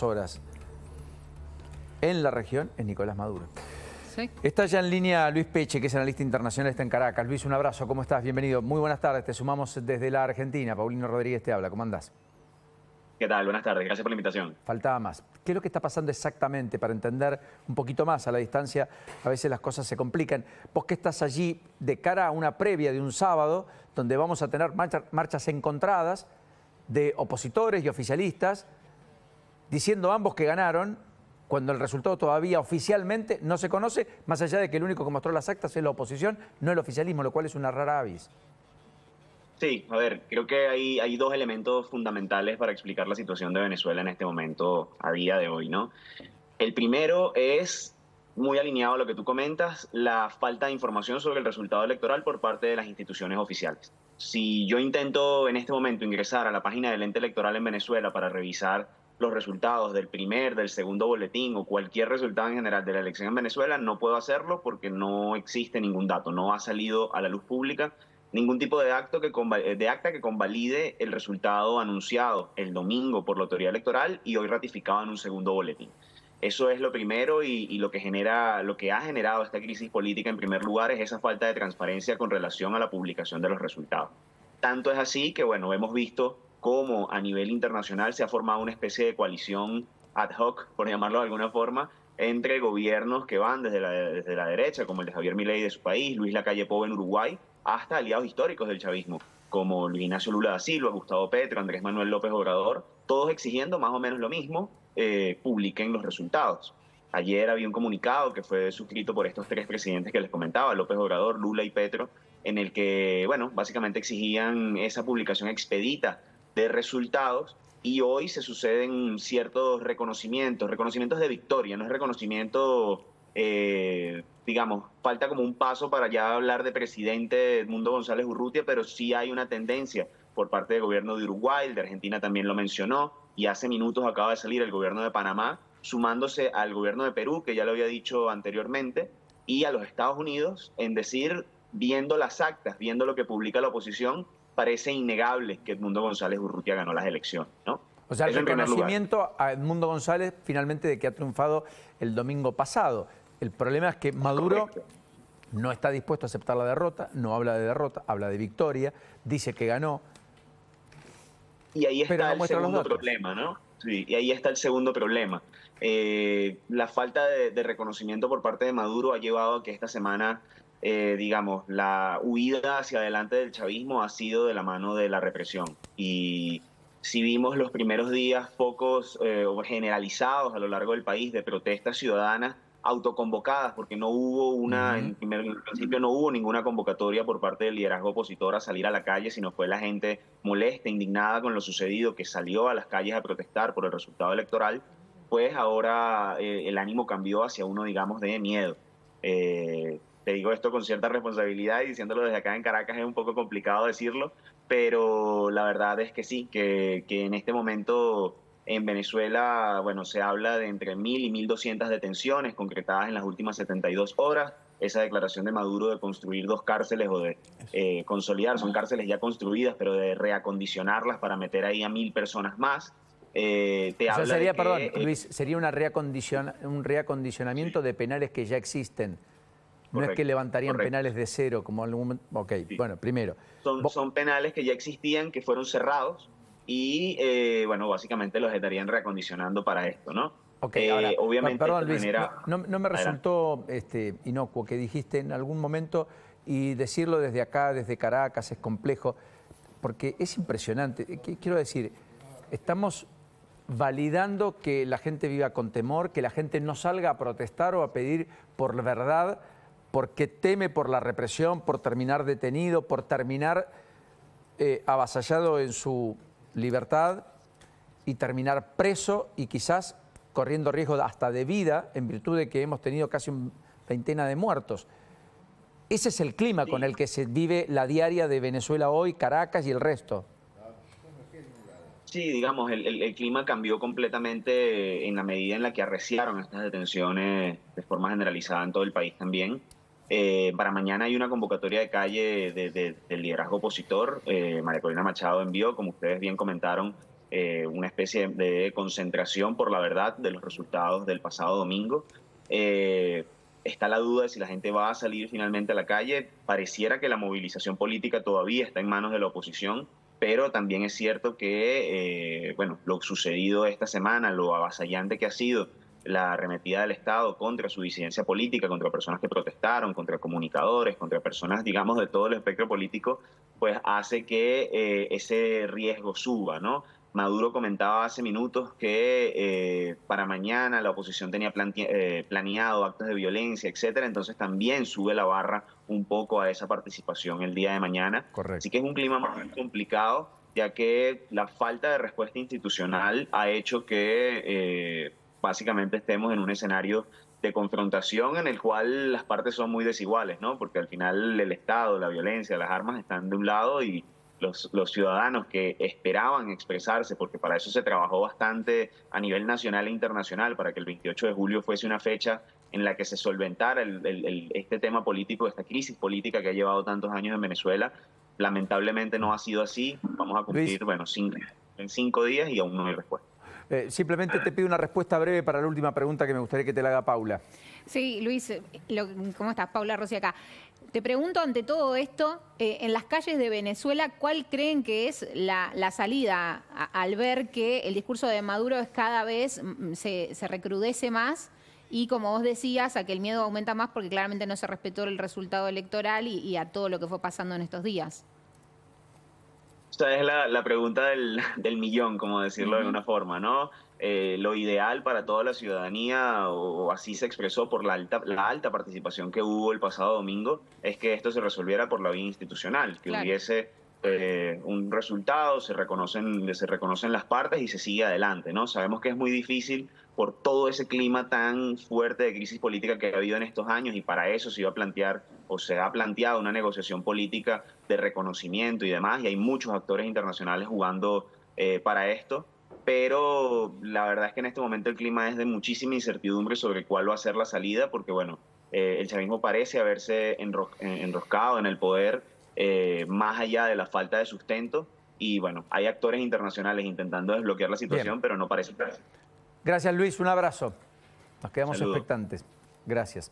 últimas horas en la región es Nicolás Maduro. Sí. Está ya en línea Luis Peche, que es analista internacional, está en Caracas. Luis, un abrazo, ¿cómo estás? Bienvenido. Muy buenas tardes, te sumamos desde la Argentina. Paulino Rodríguez te habla, ¿cómo andás? ¿Qué tal? Buenas tardes, gracias por la invitación. Faltaba más. ¿Qué es lo que está pasando exactamente para entender un poquito más a la distancia? A veces las cosas se complican. Vos que estás allí de cara a una previa de un sábado, donde vamos a tener marchas encontradas de opositores y oficialistas, diciendo ambos que ganaron, cuando el resultado todavía oficialmente no se conoce, más allá de que el único que mostró las actas es la oposición, no el oficialismo, lo cual es una rara avis. Sí, a ver, creo que hay dos elementos fundamentales para explicar la situación de Venezuela en este momento, a día de hoy, ¿no? El primero es, muy alineado a lo que tú comentas, la falta de información sobre el resultado electoral por parte de las instituciones oficiales. Si yo intento en este momento ingresar a la página del ente electoral en Venezuela para revisar los resultados del primer, del segundo boletín o cualquier resultado en general de la elección en Venezuela, no puedo hacerlo porque no existe ningún dato, no ha salido a la luz pública ningún tipo de acta que convalide el resultado anunciado el domingo por la autoridad electoral y hoy ratificado en un segundo boletín. Eso es lo primero y lo que ha generado esta crisis política en primer lugar es esa falta de transparencia con relación a la publicación de los resultados. Tanto es así que, bueno, hemos visto cómo a nivel internacional se ha formado una especie de coalición ad hoc, por llamarlo de alguna forma, entre gobiernos que van desde la derecha, como el de Javier Milei de su país, Luis Lacalle Pou en Uruguay, hasta aliados históricos del chavismo, como Luis Ignacio Lula da Silva, Gustavo Petro, Andrés Manuel López Obrador, todos exigiendo más o menos lo mismo, publiquen los resultados. Ayer había un comunicado que fue suscrito por estos tres presidentes que les comentaba, López Obrador, Lula y Petro, en el que, bueno, básicamente exigían esa publicación expedita de resultados. Y hoy se suceden ciertos reconocimientos de victoria, no es reconocimiento, digamos, falta como un paso para ya hablar de presidente Edmundo González Urrutia, pero sí hay una tendencia por parte del gobierno de Uruguay, el de Argentina también lo mencionó, y hace minutos acaba de salir el gobierno de Panamá, sumándose al gobierno de Perú, que ya lo había dicho anteriormente, y a los Estados Unidos, en decir, viendo las actas, viendo lo que publica la oposición, parece innegable que Edmundo González Urrutia ganó las elecciones, ¿no? O sea, el Eso en primer lugar. reconocimiento a Edmundo González finalmente de que ha triunfado el domingo pasado. El problema es que Maduro no está dispuesto a aceptar la derrota, no habla de derrota, habla de victoria, dice que ganó. Y ahí pero está no el muestra los segundo datos. problema, ¿no? Sí, y ahí está el segundo problema. La falta de reconocimiento por parte de Maduro ha llevado a que esta semana, digamos, la huida hacia adelante del chavismo ha sido de la mano de la represión. Y si vimos los primeros días focos generalizados a lo largo del país de protestas ciudadanas autoconvocadas, porque no hubo en principio no hubo ninguna convocatoria por parte del liderazgo opositor a salir a la calle, sino fue la gente molesta, indignada con lo sucedido, que salió a las calles a protestar por el resultado electoral, pues ahora el ánimo cambió hacia uno, digamos, de miedo. Te digo esto con cierta responsabilidad y diciéndolo desde acá en Caracas es un poco complicado decirlo, pero la verdad es que sí, que en este momento en Venezuela, bueno, se habla de entre 1.000 y 1.200 detenciones concretadas en las últimas 72 horas. Esa declaración de Maduro de construir 2 cárceles o de consolidar, son cárceles ya construidas, pero de reacondicionarlas para meter ahí a 1.000 personas más. Te O sea, habla sería, de que, perdón, Luis, sería un reacondicionamiento de penales que ya existen. No es que correcto, levantarían correcto. penales de cero, como algún momento. Ok, Sí. bueno, primero. Son penales que ya existían, que fueron cerrados y, bueno, básicamente los estarían reacondicionando para esto, ¿no? Ok, ahora, Obviamente perdón esto Luis, genera... no me Adelante. resultó inocuo que dijiste en algún momento, y decirlo desde acá, desde Caracas, es complejo, porque es impresionante. Quiero decir, estamos validando que la gente viva con temor, que la gente no salga a protestar o a pedir por verdad, porque teme por la represión, por terminar detenido, por terminar avasallado en su libertad y terminar preso y quizás corriendo riesgo hasta de vida en virtud de que hemos tenido casi una veintena de muertos. Ese es el clima con el que se vive la diaria de Venezuela hoy, Caracas y el resto. Sí, digamos, el clima cambió completamente en la medida en la que arreciaron estas detenciones de forma generalizada en todo el país también. Para mañana hay una convocatoria de calle del liderazgo opositor. María Corina Machado envió, como ustedes bien comentaron, una especie de concentración por la verdad de los resultados del pasado domingo. Está la duda de si la gente va a salir finalmente a la calle. Pareciera que la movilización política todavía está en manos de la oposición, pero también es cierto que, bueno, lo sucedido esta semana, lo avasallante que ha sido la arremetida del Estado contra su disidencia política, contra personas que protestaron, contra comunicadores, contra personas, digamos, de todo el espectro político, pues hace que ese riesgo suba, ¿no? Maduro comentaba hace minutos que para mañana la oposición tenía planeado actos de violencia, etcétera, entonces también sube la barra un poco a esa participación el día de mañana. Correcto. Así que es un clima más complicado, ya que la falta de respuesta institucional ha hecho que básicamente estemos en un escenario de confrontación en el cual las partes son muy desiguales, ¿no? Porque al final el Estado, la violencia, las armas están de un lado y los ciudadanos que esperaban expresarse, porque para eso se trabajó bastante a nivel nacional e internacional, para que el 28 de julio fuese una fecha en la que se solventara este tema político, esta crisis política que ha llevado tantos años en Venezuela. Lamentablemente no ha sido así. Vamos a cumplir, Luis, bueno, en 5 días y aún no hay respuesta. Simplemente te pido una respuesta breve para la última pregunta que me gustaría que te la haga Paula. Sí, Luis, ¿cómo estás? Paula Rossi acá. Te pregunto, ante todo esto, en las calles de Venezuela, ¿cuál creen que es la salida al ver que el discurso de Maduro es cada vez se recrudece más y, como vos decías, a que el miedo aumenta más porque claramente no se respetó el resultado electoral y a todo lo que fue pasando en estos días? Esa es la pregunta del millón, como decirlo de alguna forma, ¿no? Lo ideal para toda la ciudadanía, o así se expresó por la alta participación que hubo el pasado domingo, es que esto se resolviera por la vía institucional, que Claro. hubiese un resultado, se reconocen las partes y se sigue adelante, ¿no? Sabemos que es muy difícil por todo ese clima tan fuerte de crisis política que ha habido en estos años, y para eso se iba a plantear o se ha planteado una negociación política de reconocimiento y demás, y hay muchos actores internacionales jugando para esto, pero la verdad es que en este momento el clima es de muchísima incertidumbre sobre cuál va a ser la salida, porque bueno, el chavismo parece haberse enroscado en el poder más allá de la falta de sustento, y bueno, hay actores internacionales intentando desbloquear la situación, Bien. pero no parece. Gracias, Luis. Un abrazo. Nos quedamos Saludos. expectantes. Gracias.